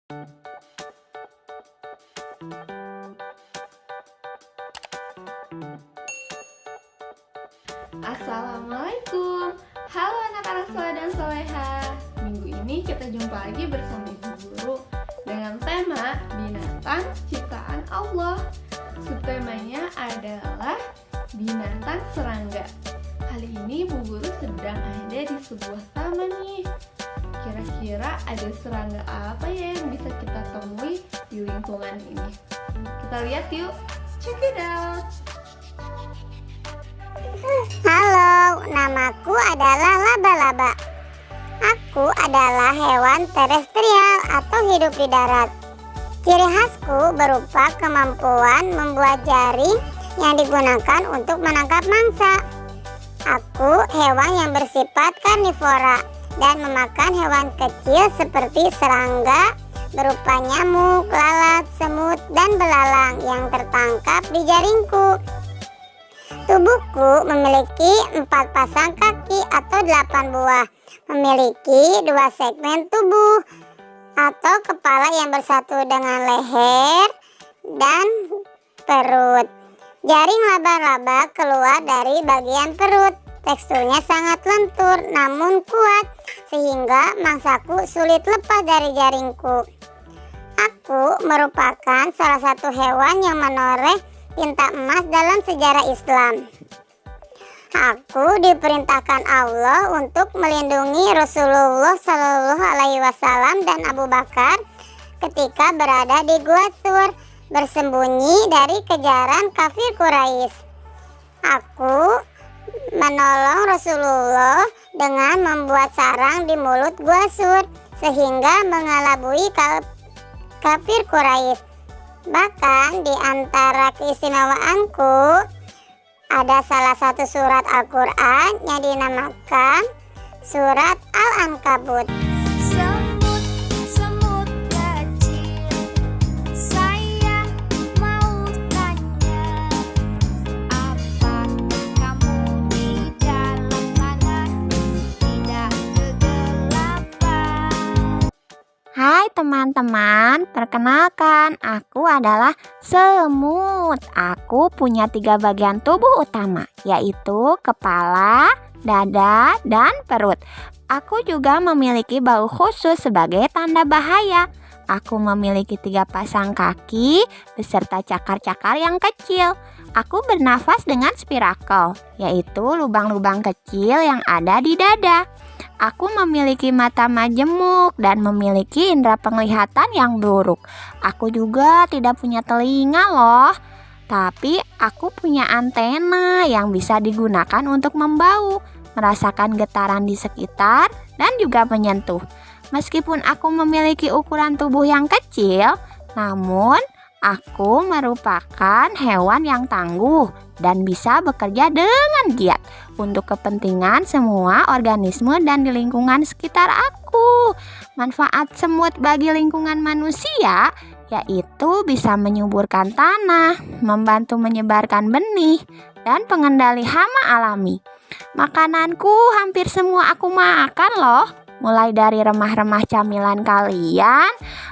Assalamualaikum. Halo anak-anak soleh dan soleha. Minggu ini kita jumpa lagi bersama Ibu Guru dengan tema binatang ciptaan Allah. Subtemanya adalah binatang serangga. Kali ini Ibu Guru sedang ada di sebuah taman nih. Kira-kira ada serangga apa ya yang bisa kita temui di lingkungan ini? Kita lihat yuk. Check it out. Halo, namaku adalah laba-laba. Aku adalah hewan terestrial atau hidup di darat. Ciri khasku berupa kemampuan membuat jaring yang digunakan untuk menangkap mangsa. Aku hewan yang bersifat karnivora dan memakan hewan kecil seperti serangga berupa nyamuk, lalat, semut, dan belalang yang tertangkap di jaringku. Tubuhku memiliki 4 pasang kaki atau 8 buah, memiliki 2 segmen tubuh atau kepala yang bersatu dengan leher dan perut. Jaring laba-laba keluar dari bagian perut. Teksturnya sangat lentur namun kuat sehingga mangsaku sulit lepas dari jaringku. Aku merupakan salah satu hewan yang menoreh tinta emas dalam sejarah Islam. Aku diperintahkan Allah untuk melindungi Rasulullah Shallallahu Alaihi Wasallam dan Abu Bakar ketika berada di Gua Tsur bersembunyi dari kejaran kafir Quraisy. Aku menolong Rasulullah dengan membuat sarang di mulut Gua Tsur sehingga mengelabui kafir Quraisy. Bahkan di antara keistimewaanku ada salah satu surat Al-Quran yang dinamakan surat Al-Ankabut. Semut kecil, saya mau tanya, apa kamu di dalam tanah tidak kegelapan? Hai teman-teman, perkenalkan aku adalah semut. Aku punya 3 bagian tubuh utama, yaitu kepala, dada, dan perut. Aku juga memiliki bau khusus sebagai tanda bahaya. Aku memiliki 3 pasang kaki beserta cakar-cakar yang kecil. Aku bernafas dengan spirakel, yaitu lubang-lubang kecil yang ada di dada. Aku memiliki mata majemuk dan memiliki indera penglihatan yang buruk. Aku juga tidak punya telinga loh. Tapi aku punya antena yang bisa digunakan untuk membau, merasakan getaran di sekitar, dan juga menyentuh. Meskipun aku memiliki ukuran tubuh yang kecil, namun aku merupakan hewan yang tangguh dan bisa bekerja dengan giat untuk kepentingan semua organisme dan di lingkungan sekitar aku. Manfaat semut bagi lingkungan manusia yaitu bisa menyuburkan tanah, membantu menyebarkan benih, dan pengendali hama alami. Makananku hampir semua aku makan loh. Mulai dari remah-remah camilan kalian,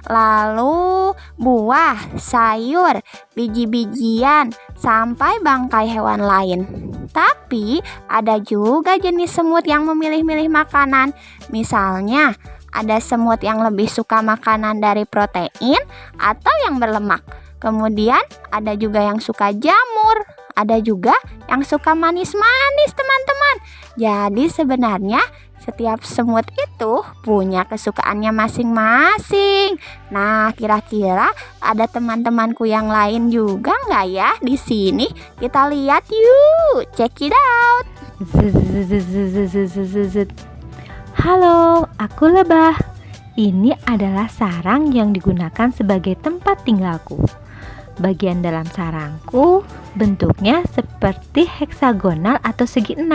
lalu buah, sayur, biji-bijian, sampai bangkai hewan lain. Tapi ada juga jenis semut yang memilih-milih makanan. Misalnya, ada semut yang lebih suka makanan dari protein atau yang berlemak. Kemudian ada juga yang suka jamur. Ada juga yang suka manis-manis, teman-teman. Jadi sebenarnya setiap semut itu punya kesukaannya masing-masing. Nah, kira-kira ada teman-temanku yang lain juga nggak ya di sini? Kita lihat yuk, check it out. Halo, aku lebah. Ini adalah sarang yang digunakan sebagai tempat tinggalku. Bagian dalam sarangku bentuknya seperti heksagonal atau segi 6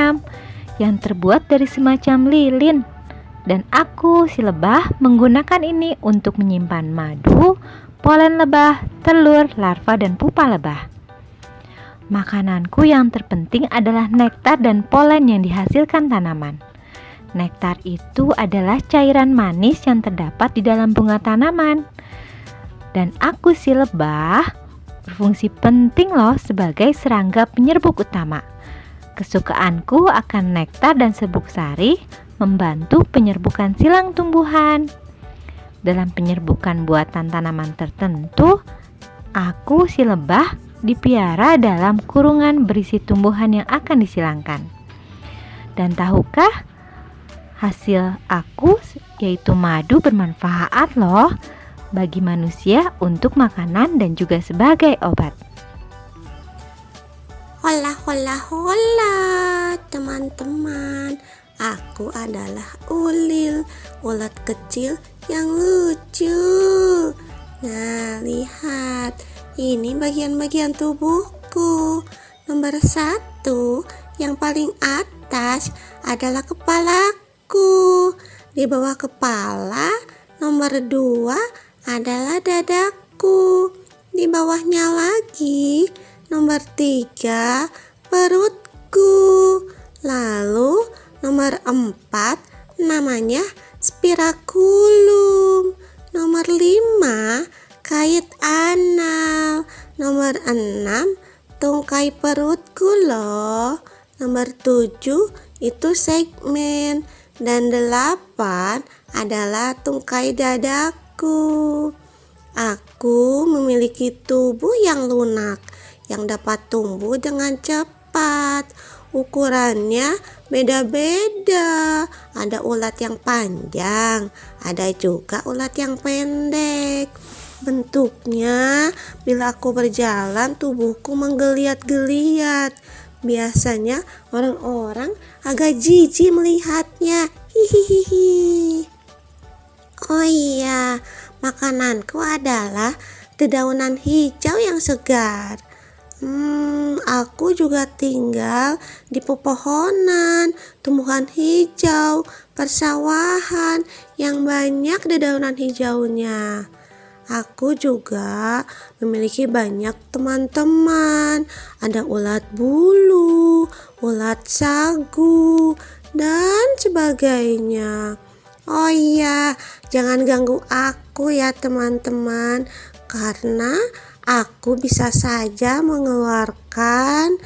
yang terbuat dari semacam lilin. Dan aku, si lebah, menggunakan ini untuk menyimpan madu, polen lebah, telur, larva, dan pupa lebah. Makananku yang terpenting adalah nektar dan polen yang dihasilkan tanaman. Nektar itu adalah cairan manis yang terdapat di dalam bunga tanaman. Dan aku si lebah berfungsi penting loh sebagai serangga penyerbuk utama. Kesukaanku akan nektar dan serbuk sari membantu penyerbukan silang tumbuhan. Dalam penyerbukan buatan tanaman tertentu, aku si lebah dipiara dalam kurungan berisi tumbuhan yang akan disilangkan. Dan tahukah, hasil aku yaitu madu bermanfaat loh bagi manusia untuk makanan dan juga sebagai obat. Hola, hola, hola, teman-teman. Aku adalah Ulil, ulat kecil yang lucu. Nah, lihat. Ini bagian-bagian tubuhku. Nomor 1, yang paling atas adalah kepalaku. Di bawah kepala, nomor 2 adalah dadaku. Di bawahnya lagi, nomor 3, perutku. Lalu nomor 4 namanya spiraculum. Nomor 5 kait anal. Nomor 6 tungkai perutku loh. Nomor 7 itu segmen. Dan 8 adalah tungkai dadaku. Aku memiliki tubuh yang lunak yang dapat tumbuh dengan cepat. Ukurannya beda-beda. Ada ulat yang panjang, ada juga ulat yang pendek. Bentuknya, bila aku berjalan, tubuhku menggeliat-geliat. Biasanya orang-orang agak jijik melihatnya. Hihihi. Oh iya, makananku adalah dedaunan hijau yang segar. Aku juga tinggal di pepohonan, tumbuhan hijau, persawahan yang banyak dedaunan hijaunya. Aku juga memiliki banyak teman-teman. Ada ulat bulu, ulat sagu, dan sebagainya. Oh iya, jangan ganggu aku ya teman-teman, karena aku bisa saja mengeluarkan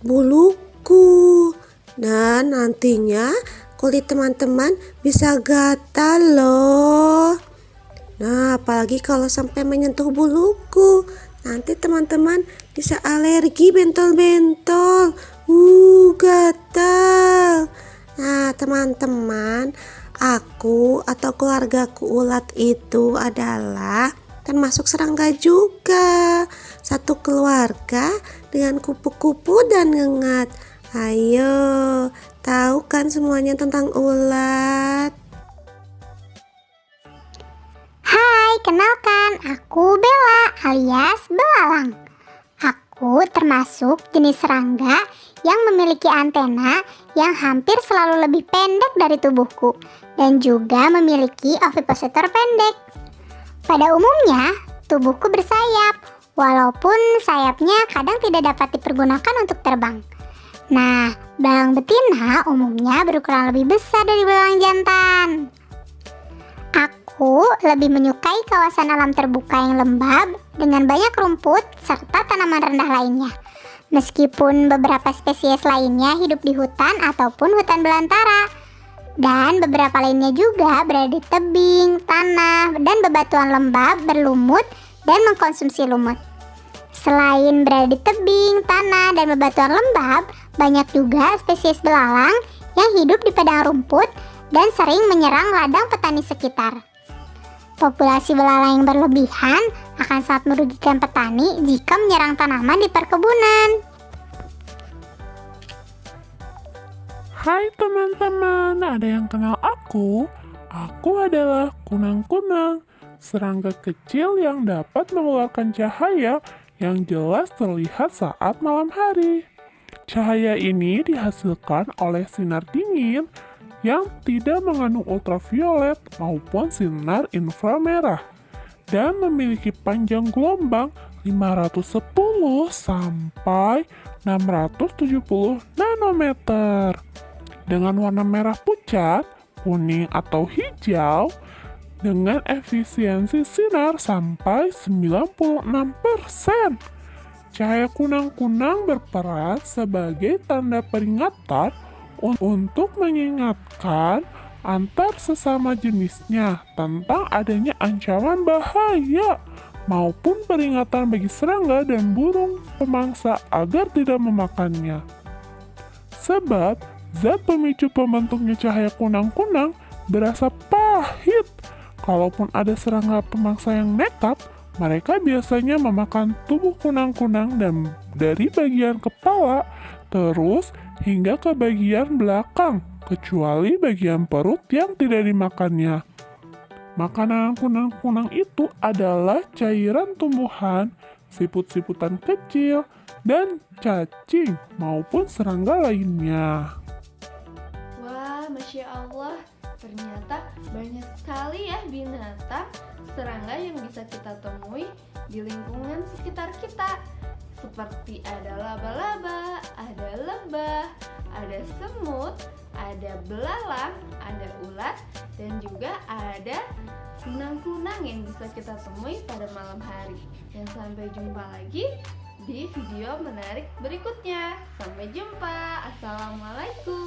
buluku. Dan nantinya kulit teman-teman bisa gatal loh. Nah, apalagi kalau sampai menyentuh buluku, nanti teman-teman bisa alergi bentol-bentol. Gatal. Nah, teman-teman, aku atau keluargaku ulat itu adalah termasuk serangga juga. Satu keluarga dengan kupu-kupu dan ngengat. Ayo, tahu kan semuanya tentang ulat? Hai, kenalkan, aku Bella alias belalang. Aku termasuk jenis serangga yang memiliki antena yang hampir selalu lebih pendek dari tubuhku dan juga memiliki ovipositor pendek. Pada umumnya, tubuhku bersayap, walaupun sayapnya kadang tidak dapat dipergunakan untuk terbang. Nah, belalang betina umumnya berukuran lebih besar dari belalang jantan. Aku lebih menyukai kawasan alam terbuka yang lembab dengan banyak rumput serta tanaman rendah lainnya. Meskipun beberapa spesies lainnya hidup di hutan ataupun hutan belantara, dan beberapa lainnya juga berada di tebing, tanah, dan bebatuan lembab berlumut dan mengkonsumsi lumut. Selain berada di tebing, tanah, dan bebatuan lembab, banyak juga spesies belalang yang hidup di padang rumput dan sering menyerang ladang petani sekitar. Populasi belalang yang berlebihan akan sangat merugikan petani jika menyerang tanaman di perkebunan. Hai teman-teman, ada yang kenal aku? Aku adalah kunang-kunang, serangga kecil yang dapat mengeluarkan cahaya yang jelas terlihat saat malam hari. Cahaya ini dihasilkan oleh sinar dingin yang tidak mengandung ultraviolet maupun sinar inframerah dan memiliki panjang gelombang 510 sampai 670 nanometer. dengan warna merah pucat, kuning atau hijau dengan efisiensi sinar sampai 96%. Cahaya kunang-kunang berperan sebagai tanda peringatan untuk mengingatkan antar sesama jenisnya tentang adanya ancaman bahaya maupun peringatan bagi serangga dan burung pemangsa agar tidak memakannya. Sebab zat pemicu pembentuknya cahaya kunang-kunang berasa pahit. Kalaupun ada serangga pemangsa yang nekat, mereka biasanya memakan tubuh kunang-kunang dan dari bagian kepala terus hingga ke bagian belakang, kecuali bagian perut yang tidak dimakannya. Makanan kunang-kunang itu adalah cairan tumbuhan, siput-siputan kecil, dan cacing maupun serangga lainnya. Wah, Masya Allah, ternyata banyak sekali ya binatang, serangga yang bisa kita temui di lingkungan sekitar kita. Seperti ada laba-laba, ada lebah, ada semut, ada belalang, ada ulat, dan juga ada kunang-kunang yang bisa kita temui pada malam hari. Dan sampai jumpa lagi di video menarik berikutnya. Sampai jumpa. Assalamualaikum.